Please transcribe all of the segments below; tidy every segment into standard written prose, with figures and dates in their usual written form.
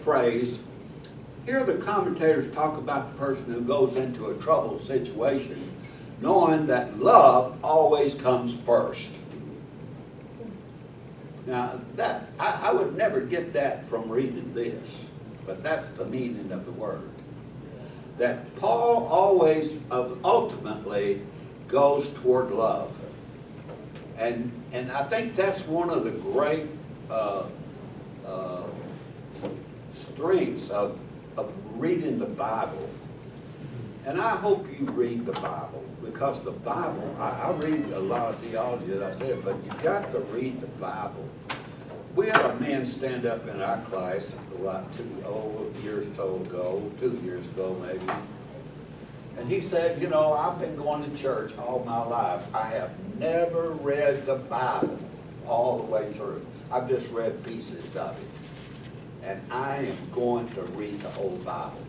phrase, here the commentators talk about the person who goes into a troubled situation, knowing that love always comes first. Now, that I would never get that from reading this, but that's the meaning of the word. That Paul always, ultimately, goes toward love. And I think that's one of the great strengths of reading the Bible. And I hope you read the Bible, because the Bible, I read a lot of theology, as I said, but you got to read the Bible. We had a man stand up in our class, what, 2 years ago maybe, and he said, you know, I've been going to church all my life. I have never read the Bible all the way through. I've just read pieces of it. And I am going to read the whole Bible.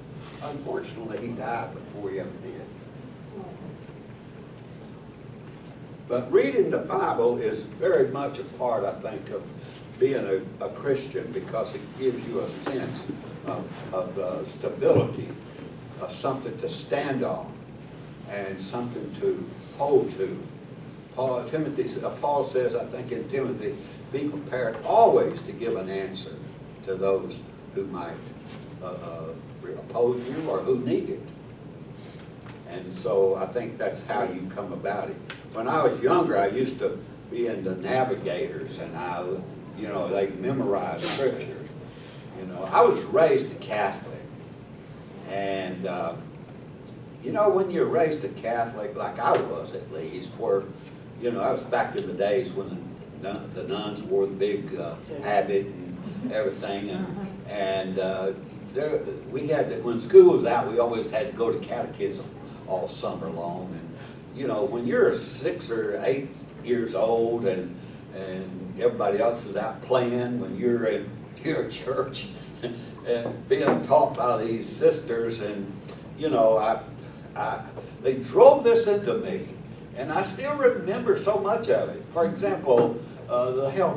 Unfortunately, he died before he ever did. But reading the Bible is very much a part, I think, of being a Christian, because it gives you a sense of stability, of something to stand on, and something to hold to. Paul says, I think in Timothy, be prepared always to give an answer to those who might oppose you or who need it. And so I think that's how you come about it. When I was younger, I used to be in the Navigators, and they memorized scripture. I was raised a Catholic, and when you're raised a Catholic, like I was at least, where I was back in the days when the nuns wore the big habit and everything, and we had to, when school was out, we always had to go to catechism all summer long. And when you're 6 or 8 years old and everybody else is out playing, when you're in your church and being taught by these sisters, and they drove this into me, and I still remember so much of it. For example, the Hail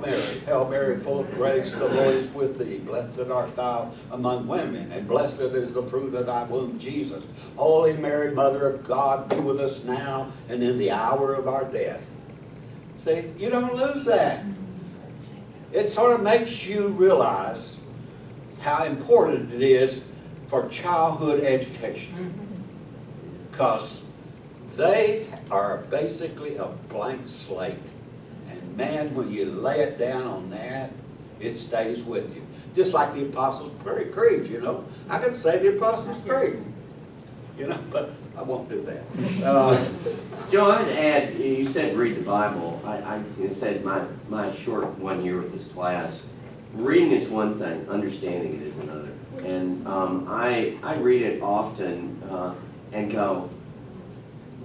Mary, full of grace, the Lord is with thee. Blessed art thou among women, and blessed is the fruit of thy womb, Jesus. Holy Mary, Mother of God, be with us now and in the hour of our death. See, you don't lose that. It sort of makes you realize how important it is for childhood education, because they are basically a blank slate. And man, when you lay it down on that, it stays with you. Just like the Apostles' Creed, I could say the Apostles' Creed, but I won't do that. Joe, I'd add, you said read the Bible. I said my short 1 year with this class, reading is one thing, understanding it is another. And I read it often and go,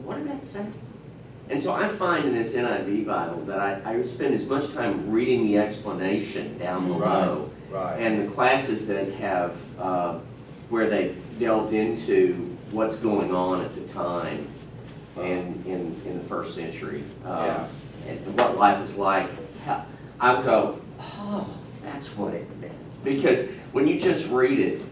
what did that say? And so I find in this NIV Bible that I spend as much time reading the explanation down below, and the classes that have, where they delved into what's going on at the time and in the first century, and what life was like. I would go, oh, that's what it meant. Because when you just read it,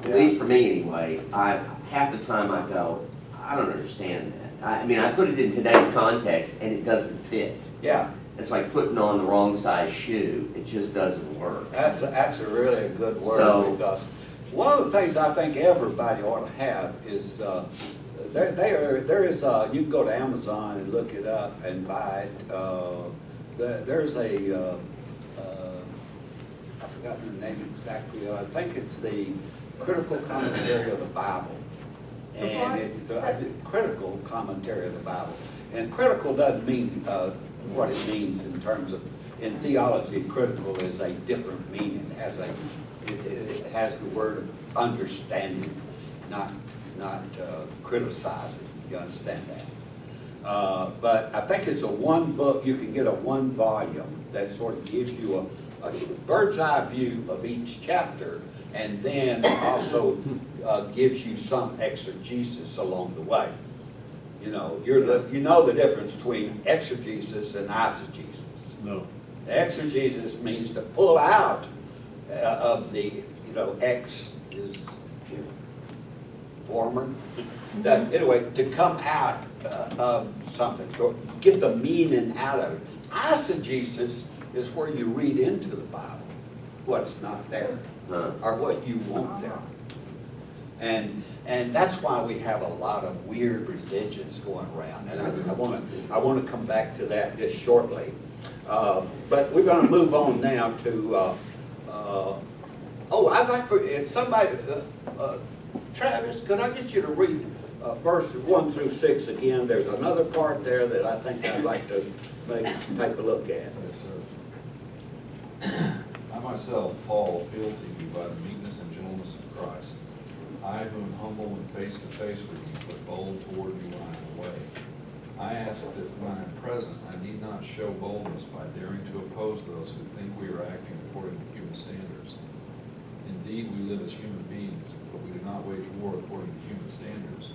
at least for me anyway, half the time I go, I don't understand that. I put it in today's context and it doesn't fit. Yeah. It's like putting on the wrong size shoe. It just doesn't work. That's a good word, because one of the things I think everybody ought to have is there is you can go to Amazon and look it up and buy it. There's a I forgot the name exactly. I think it's the Critical Commentary of the Bible. And critical commentary of the Bible. And critical doesn't mean what it means in terms of, in theology, critical is a different meaning. It has the word of understanding, not criticizing. You understand that? But I think it's a one book, you can get a one volume that sort of gives you a bird's eye view of each chapter, and then also gives you some exegesis along the way. You know the difference between exegesis and eisegesis. No. Exegesis means to pull out of the, X is former. That, anyway, to come out of something, to get the meaning out of it. Eisegesis is where you read into the Bible what's not there, or what you want there. And that's why we have a lot of weird religions going around. And I want to come back to that just shortly. But we're going to move on now to, I'd like for somebody, Travis, could I get you to read verses 1 through 6 again? There's another part there that I think I'd like to take a look at. Yes, sir. I myself, Paul, appeal to you by the meekness and gentleness of Christ. I, who am humble and face to face with you, but bold toward you when I am away. I ask that when I am present, I need not show boldness by daring to oppose those who think we are acting according to human standards. Indeed, we live as human beings, but we do not wage war according to human standards.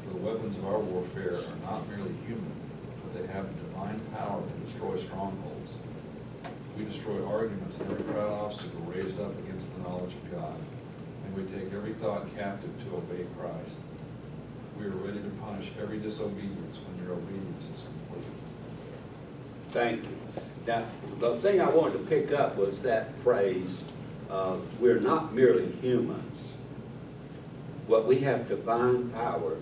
For the weapons of our warfare are not merely human, but they have divine power to destroy strongholds. We destroy arguments and every proud obstacle raised up against the knowledge of God, and we take every thought captive to obey Christ. We are ready to punish every disobedience when your obedience is complete. Thank you. Now, the thing I wanted to pick up was that phrase, we're not merely humans, but we have divine power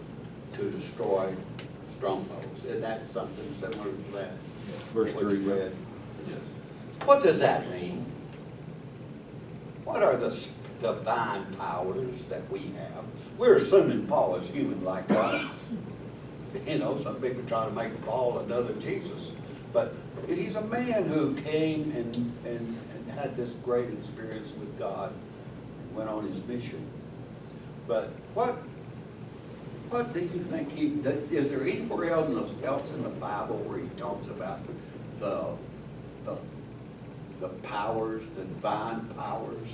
to destroy strongholds. Isn't that something similar to that? Verse What 3. you read? Yes. What does that mean? What are the divine powers that we have? We're assuming Paul is human like us. Some people try to make Paul another Jesus. But he's a man who came and had this great experience with God and went on his mission. But what do you think is there anywhere else in the Bible where he talks about the powers, the divine powers?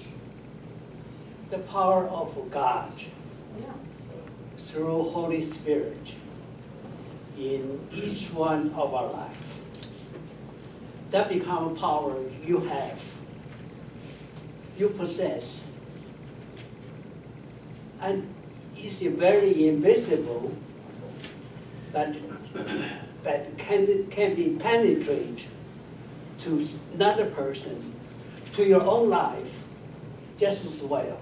The power of God through Holy Spirit in each one of our life. That become power you have, you possess. And it's very invisible, but can be penetrate to another person, to your own life, just as well.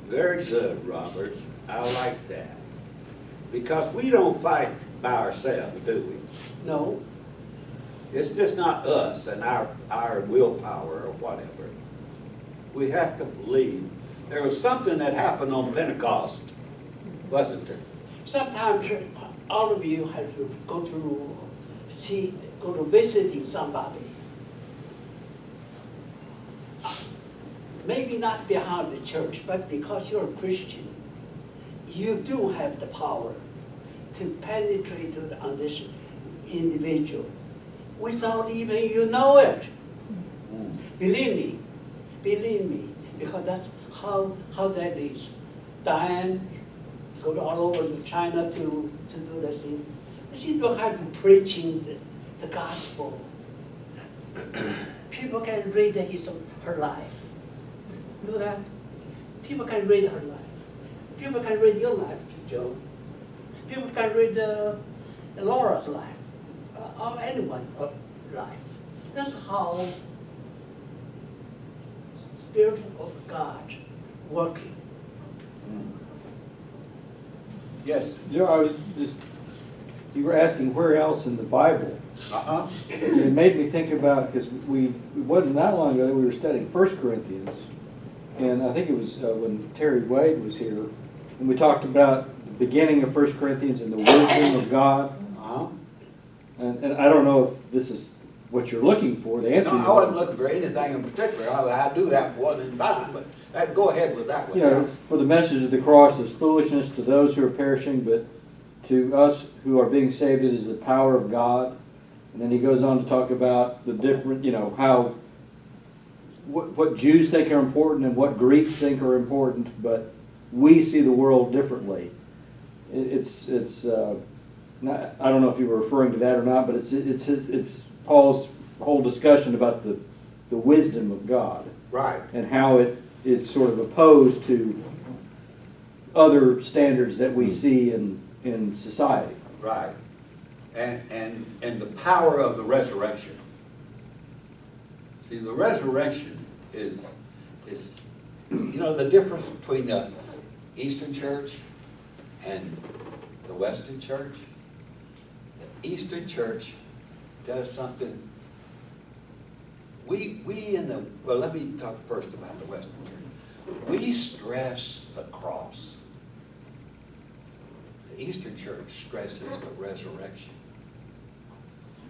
Very good, Robert. I like that. Because we don't fight by ourselves, do we? No, It's just not us and our willpower or whatever. We have to believe. There was something that happened on Pentecost, wasn't there? sometimes all of you have to go to visiting somebody. Maybe not behind the church, but because you're a Christian, you do have the power to penetrate on this individual without even you know it. Believe me, because that's how that is. Diane go all over to China to do the thing. She don't have to preaching the gospel. People can read her life. Do that. People can read her life. People can read your life, Joe. People can read Laura's life, or anyone's life. That's how Spirit of God working. Yes. Joe, I was just, you were asking where else in the Bible. Uh-huh. It made me think about, because it wasn't that long ago that we were studying 1 Corinthians, and I think it was when Terry Wade was here, and we talked about the beginning of 1 Corinthians and the wisdom of God. Uh-huh. And I don't know if this is what you're looking for, the answer. No, I wasn't looking for anything in particular. I do have one in mind, but go ahead with that one. You know, for the message of the cross is foolishness to those who are perishing, but to us who are being saved, it is the power of God. And then he goes on to talk about the different, how, what Jews think are important and what Greeks think are important, but we see the world differently. It's not, I don't know if you were referring to that or not, but it's Paul's whole discussion about the wisdom of God. Right, and how it is sort of opposed to other standards that we see in society. right. And the power of the resurrection. See, the resurrection is, you know, the difference between the Eastern Church and the Western Church. The Eastern Church does something. We in the, well, let me talk first about the Western Church. We stress the cross. The Eastern Church stresses the resurrection.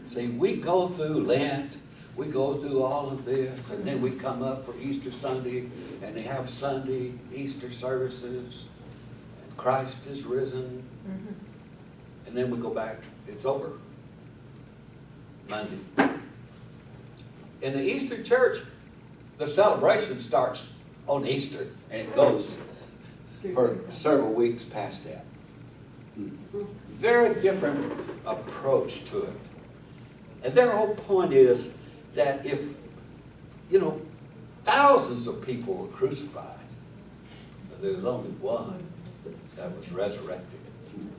See, we go through Lent, we go through all of this, and then we come up for Easter Sunday, and they have Sunday Easter services, and Christ is risen, and then we go back, it's over. Monday. In the Eastern Church, the celebration starts on Easter, and it goes for several weeks past that. Very different approach to it. And their whole point is that if, you know, thousands of people were crucified, but there was only one that was resurrected.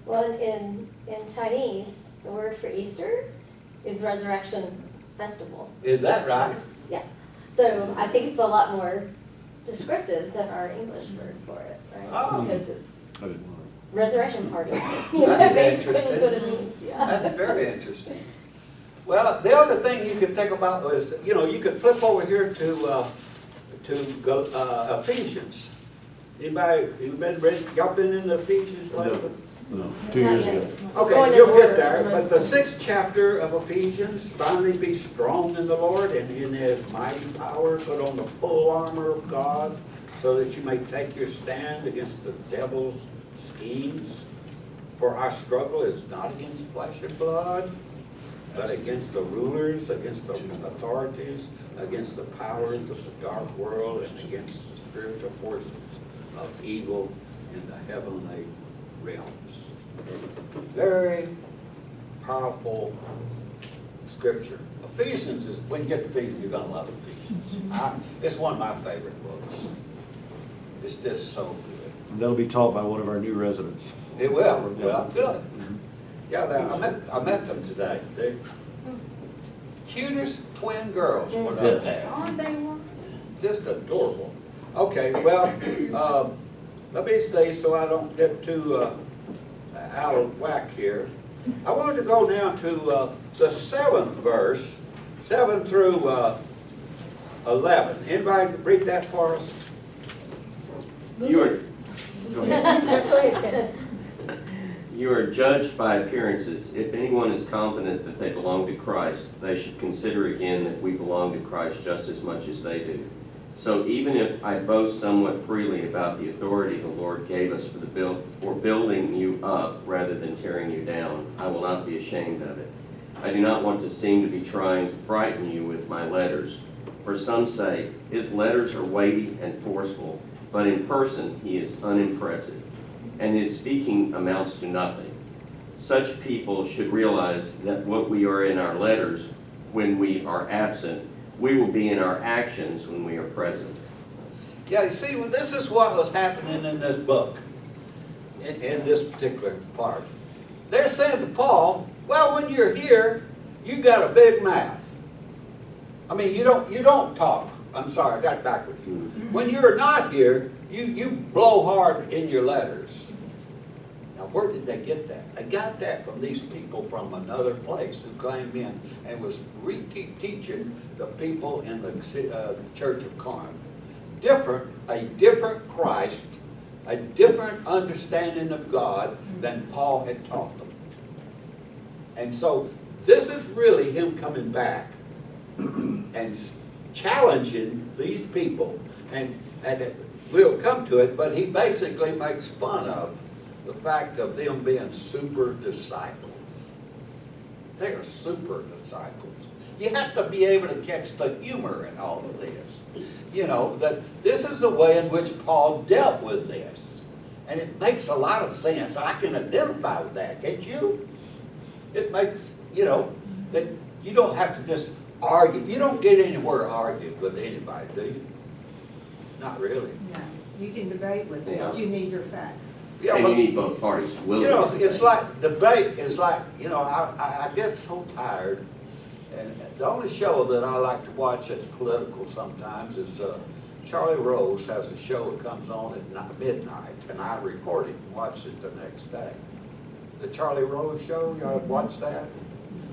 Well, in Chinese, the word for Easter is Resurrection Festival. Is that right? Yeah. So I think it's a lot more descriptive than our English word for it, right? Oh. Because it's I didn't know. resurrection party. That's Basically, interesting. that's what it means, yeah. That's very interesting. Well, the other thing you could think about was, you know, you could flip over here to Ephesians. Anybody, y'all been in the Ephesians lately? No, Not yet. We're going Okay, in you'll order get there, for but most the of them. 6th chapter of Ephesians, finally be strong in the Lord and in His mighty power, put on the full armor of God, so that you may take your stand against the devil's schemes. For our struggle is not against flesh and blood, but against the rulers, against the authorities, against the powers of the dark world, and against the spiritual forces of evil in the heavenly realms. Very powerful scripture. Ephesians is, when you get to Ephesians, you're going to love Ephesians. It's one of my favorite books. It's just so good. And that'll be taught by one of our new residents. It will. Well, good. Yeah, I met them today. They're cutest twin girls. What I Yes. have. Aren't they one? Just adorable. Okay, well, let me say so I don't get too out of whack here. I wanted to go now to the 7th verse, 7 through 11. Anybody read that for us? You are, go ahead. Go ahead. You are judged by appearances. If anyone is confident that they belong to Christ, they should consider again that we belong to Christ just as much as they do. So even if I boast somewhat freely about the authority the Lord gave us for building you up rather than tearing you down, I will not be ashamed of it. I do not want to seem to be trying to frighten you with my letters. For some say, his letters are weighty and forceful, but in person he is unimpressive, and his speaking amounts to nothing. Such people should realize that what we are in our letters when we are absent, we will be in our actions when we are present. Yeah, you see, well, this is what was happening in this book, in this particular part. They're saying to Paul, well, when you're here, you got a big mouth. I mean, you don't talk. I'm sorry, I got it backwards. When you're not here, you blow hard in your letters. Now, where did they get that? They got that from these people from another place who came in and was teaching the people in the church of Corinth. A different Christ, a different understanding of God than Paul had taught them. And so this is really him coming back and challenging these people. And we'll come to it, but he basically makes fun of the fact of them being super disciples. They are super disciples. You have to be able to catch the humor in all of this. You know, that this is the way in which Paul dealt with this. And it makes a lot of sense. I can identify with that, can't you? It makes, you know, that you don't have to just argue. You don't get anywhere arguing with anybody, do you? Not really. No, you can debate with it, Yeah. but you need your facts. Yeah, And but, you need both parties willing. you know, to it's debate. like, debate is like, you know, I get so tired. And the only show that I like to watch that's political sometimes is, Charlie Rose has a show that comes on at midnight, and I record it and watch it the next day. The Charlie Rose Show, y'all watch that?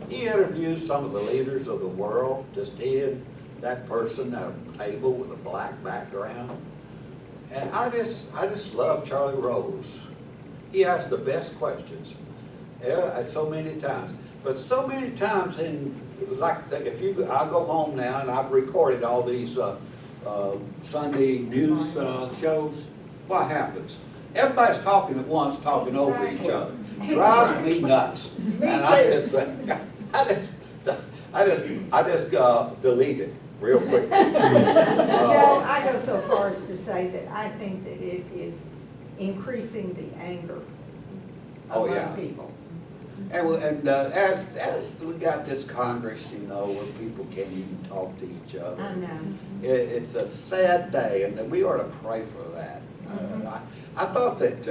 He interviews some of the leaders of the world, just he and that person at a table with a black background. And I just love Charlie Rose. He asks the best questions, so many times. But so many times I go home now and I've recorded all these Sunday news shows. What happens? Everybody's talking at once, talking over each other. Drives me nuts. And I just delete it real quick. Joe, I go so far as to say that I think that it is increasing the anger Oh, yeah. among people. And as we got this Congress, you know, where people can't even talk to each other. I know. It's a sad day, and we ought to pray for that. I thought that,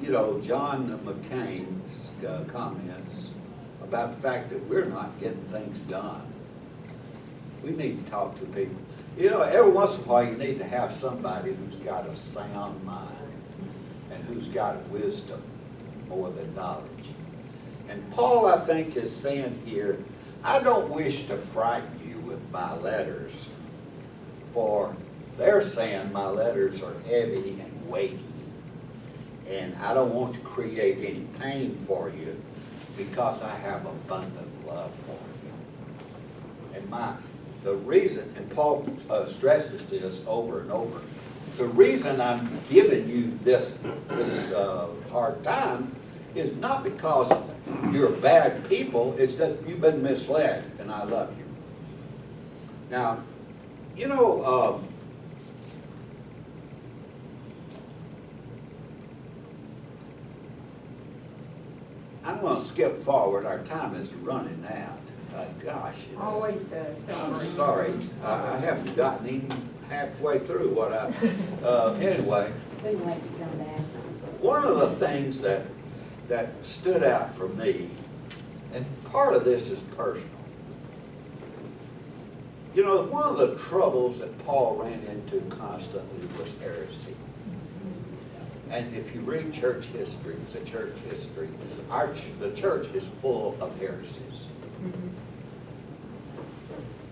you know, John McCain's comments about the fact that we're not getting things done. We need to talk to people. You know, every once in a while you need to have somebody who's got a sound mind and who's got wisdom more than knowledge. And Paul, I think, is saying here, I don't wish to frighten you with my letters, for they're saying my letters are heavy and weighty. And I don't want to create any pain for you because I have abundant love for you. And the reason, and Paul stresses this over and over, the reason I'm giving you this hard time is not because you're bad people, it's that you've been misled, and I love you. Now, you know, I'm going to skip forward. Our time is running out. Gosh. You know. Always does. I'm sorry. I haven't gotten even halfway through what anyway. One of the things that stood out for me, and part of this is personal. You know, one of the troubles that Paul ran into constantly was heresy. And if you read church history, the church is full of heresies.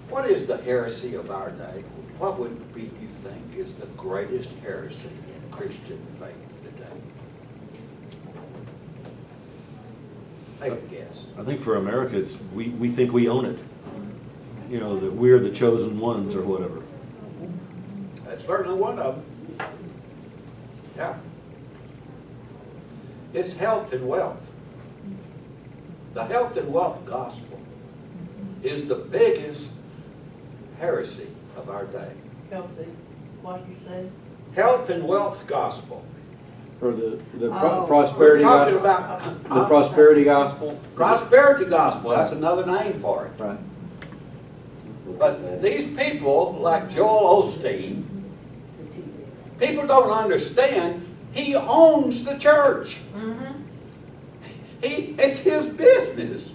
What is the heresy of our day? What would be, you think, is the greatest heresy in Christian faith today? Take a guess. I think for America, it's we think we own it. You know, that we're the chosen ones or whatever. That's certainly one of them. Yeah. It's health and wealth. The health and wealth gospel is the biggest heresy of our day. Kelsey, what you say? Health and wealth gospel. Or the Oh. prosperity We're talking gospel. about The prosperity gospel. prosperity gospel. That's another name for it. Right. But these people, like Joel Osteen, people don't understand. He owns the church. It's his business.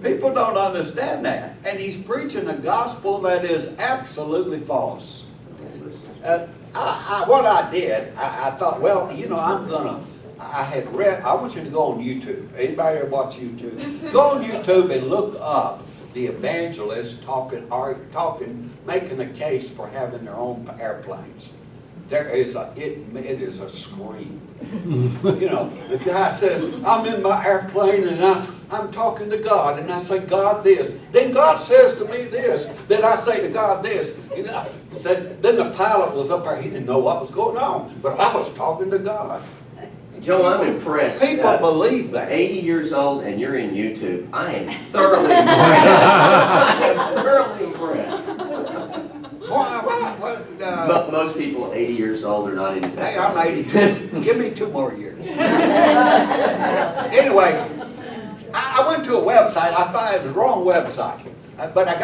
People don't understand that. And he's preaching a gospel that is absolutely false. What I did, I thought, well, you know, I want you to go on YouTube. Anybody ever watch YouTube? Go on YouTube and look up the evangelists making a case for having their own airplanes. It is a scream. You know, the guy says, I'm in my airplane and I'm talking to God, and I say, God, this. Then God says to me this. Then I say to God this. You know, he said, then the pilot was up there. He didn't know what was going on, but I was talking to God. Joe, I'm impressed. People believe that. 80 years old and you're in YouTube. I am thoroughly impressed. I am thoroughly impressed. But most people 80 years old are not in Hey, I'm 82. Give me 2 more years. Anyway, I went to a website. I thought it was the wrong website. But I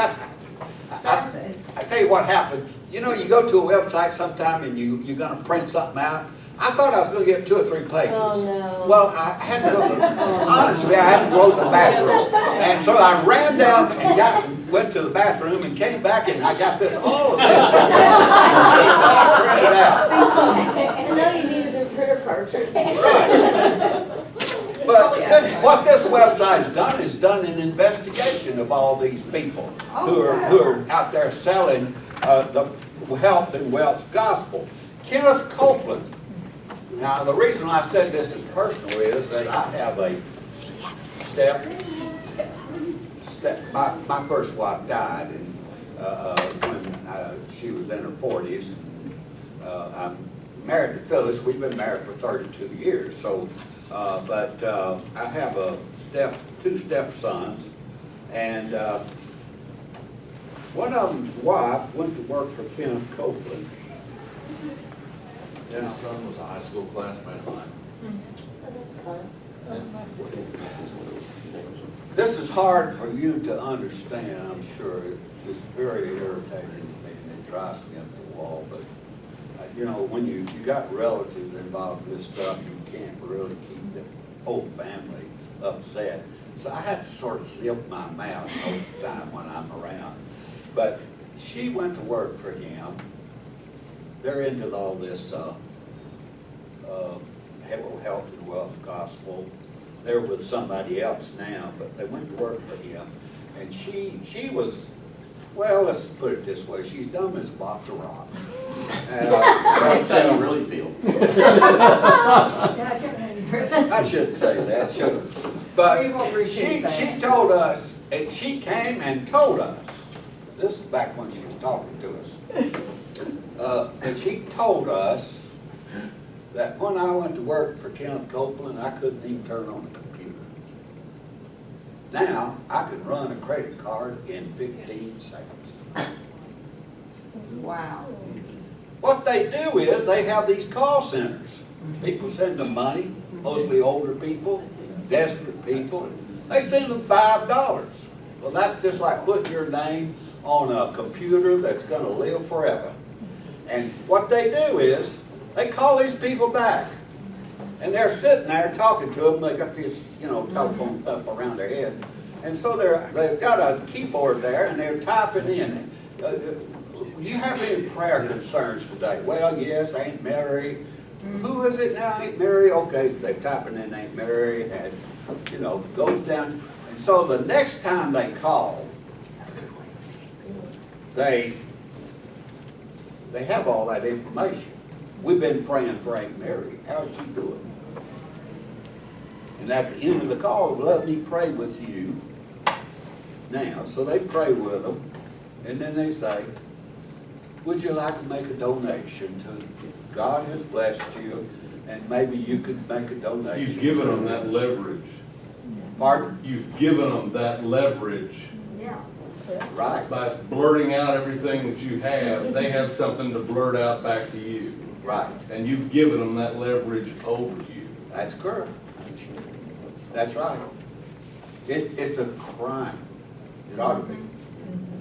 tell you what happened. you know, you go to a website sometime and you're gonna print something out. I thought I was gonna get 2 or 3 pages. Oh, no. Well, I had to go to, honestly, I had to go to the bathroom. And so I ran down and went to the bathroom and came back and I got this, all of this. All printed out. I know you needed a printer cartridge. Right. But what this website's done is done an investigation of all these people who are out there selling the health and wealth gospel. Kenneth Copeland. Now, the reason I said this is personal is that I have a my first wife died when she was in her 40s. I'm married to Phyllis. We've been married for 32 years. So, but I have 2 stepsons, and one of them's wife went to work for Kenneth Copeland. His son was a high school classmate of mine. Oh, that's fun. This is hard for you to understand, I'm sure. It's just very irritating to me, and it drives me up the wall. But, you know, when you got relatives involved in this stuff, you can't really keep the whole family upset. So I had to sort of zip my mouth most of the time when I'm around. But she went to work for him. They're into all this health and wealth gospel. They're with somebody else now, but they went to work for him. And she was, well, let's put it this way, she's dumb as a box of rocks. That's how you really feel. I shouldn't say that, should I? But We won't repeat that. she told us, and she came and told us, this is back when she was talking to us, and she told us that when I went to work for Kenneth Copeland, I couldn't even turn on a computer. Now, I can run a credit card in 15 seconds. Wow. What they do is they have these call centers. People send them money, mostly older people, desperate people. They send them $5. Well, that's just like putting your name on a computer that's going to live forever. And what they do is they call these people back. And they're sitting there talking to them. They got this, you know, telephone stuff around their head. And so they've got a keyboard there and they're typing in. Do you have any prayer concerns today? Well, yes, Aunt Mary. Who is it now? Aunt Mary? Okay, they're typing in Aunt Mary and, you know, goes down. And so the next time they call, they have all that information. We've been praying for Aunt Mary. How's she doing? And at the end of the call, let me pray with you now. So they pray with them, and then they say, would you like to make a donation to, God has blessed you, and maybe you could make a donation. You've given them that leverage. Pardon? You've given them that leverage. Yeah. Right, By blurting out everything that you have, they have something to blurt out back to you. right. And you've given them that leverage over you. That's correct. That's right. It's a crime. It ought to be.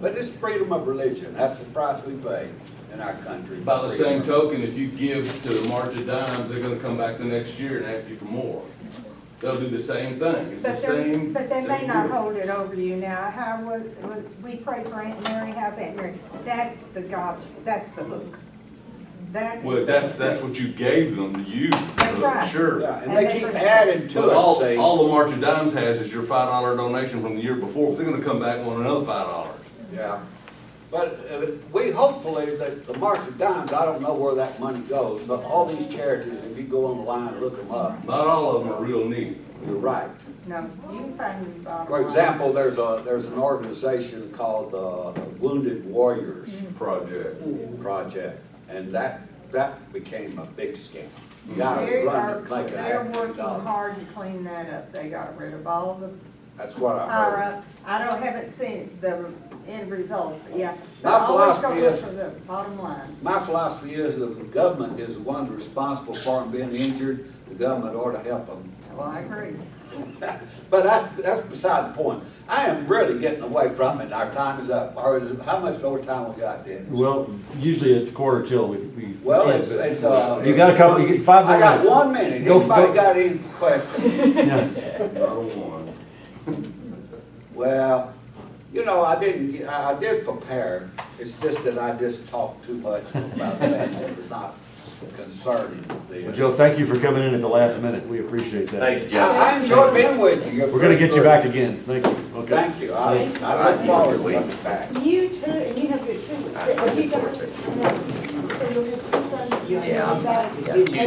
But it's freedom of religion. That's the price we pay in our country. By the same token, if you give to the March of Dimes, they're gonna come back the next year and ask you for more. They'll do the same thing. It's the same. But they may not hold it over you now. How was, we pray for Aunt Mary, how's Aunt Mary? That's the God, that's the hook. That is Well, the that's hook. what you gave them to use. That's right. Sure. Yeah, and they keep adding to But it, see. all the March of Dimes has is your $5 donation from the year before. They're gonna come back and want another $5. Yeah, but we hopefully that the March of Dimes, I don't know where that money goes, but all these charities, if you go online and look them up, Not all of them are real neat. you're right. No, you can find me bottom For line. example, there's an organization called the Wounded Warriors Project, and that became a big scam. You gotta They run are, it, make it they're happen. working hard to clean that up. They got rid of all the That's what I power heard. up. haven't seen the end results, but yeah. My But always go philosophy look is- for the bottom line. My philosophy is that the government is the one responsible for them being injured. the government ought to help them. Well, I agree. But that's beside the point. I am really getting away from it, our time is up. Or is it, how much more time we got then? Well, usually at quarter till we. Well, it's, You got a couple, you get 5 more I got minutes. 1 minute. Go- Anybody go- got any questions? Yeah. Not one. Well, you know, I did prepare. It's just that I just talked too much about that. It was not concerning Well, this. Joe, thank you for coming in at the last minute. We appreciate that. Thank you, Joe. I enjoyed being with you. We're gonna get you back again. Thank you. Okay. Thank you. I Thanks. look forward to coming back. You too, and you have your two. Have you got? Yeah.